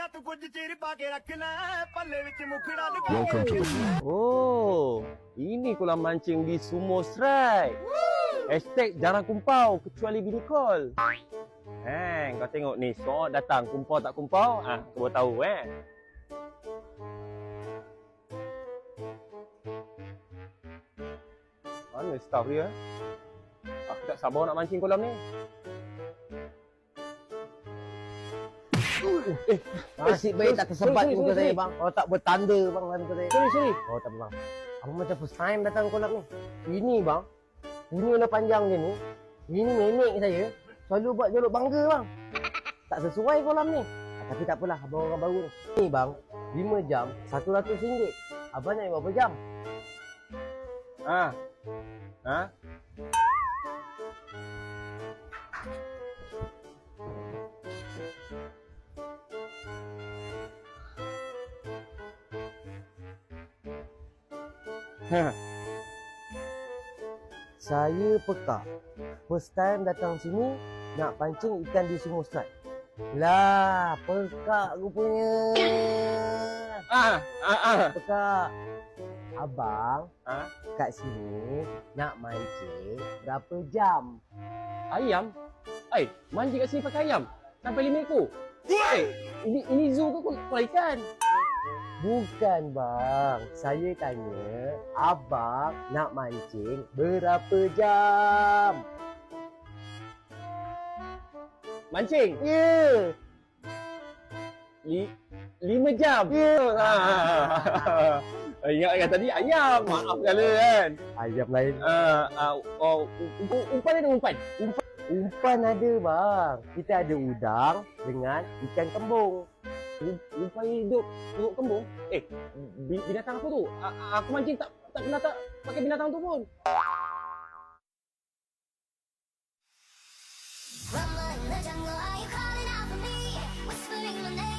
Welcome to the... Oh, ini kolam mancing di Sumo Strike. Hashtag jarang kumpau kecuali bini call. Kau tengok ni, semua datang kumpau tak kumpau, kau baru tahu Mana staff dia? Aku tak sabar nak mancing kolam ni. Nasib baik tak tersebat muka saya bang. Oh tak bertanda bang dalam muka saya. Sorry. Oh tak apa bang. Abang macam first time datang kolam ni. Ini bang, punya panjang dia ni. Ini nenek saya selalu buat jaluk bangga bang. Tak sesuai kolam ni. Tapi tak apalah, abang orang baru ni. Ni bang, 5 jam, RM100. Abang nak berapa jam? Saya pekak. First time datang sini nak pancing ikan di Sumo Strike. Lah, pekak rupanya. Pekak. Abang, kat sini nak mancing berapa jam? Ayam? Mancing kat sini pakai ayam? Sampai 5 ekor? Ini zoo ke kolam ikan? Bukan bang, saya tanya abang nak mancing berapa jam? Mancing? Ya. 5 jam? Ya. Ingat tadi ayam, maaf kala kan. Ayam lain. Umpan ada umpan? Umpan ada bang. Kita ada udang dengan ikan kembung. Umpan hidup tengok kembung? Binatang apa tu? Aku mancing tak pernah pakai binatang tu pun. Rumbling in the jungle, are you calling out for me? Whispering my name.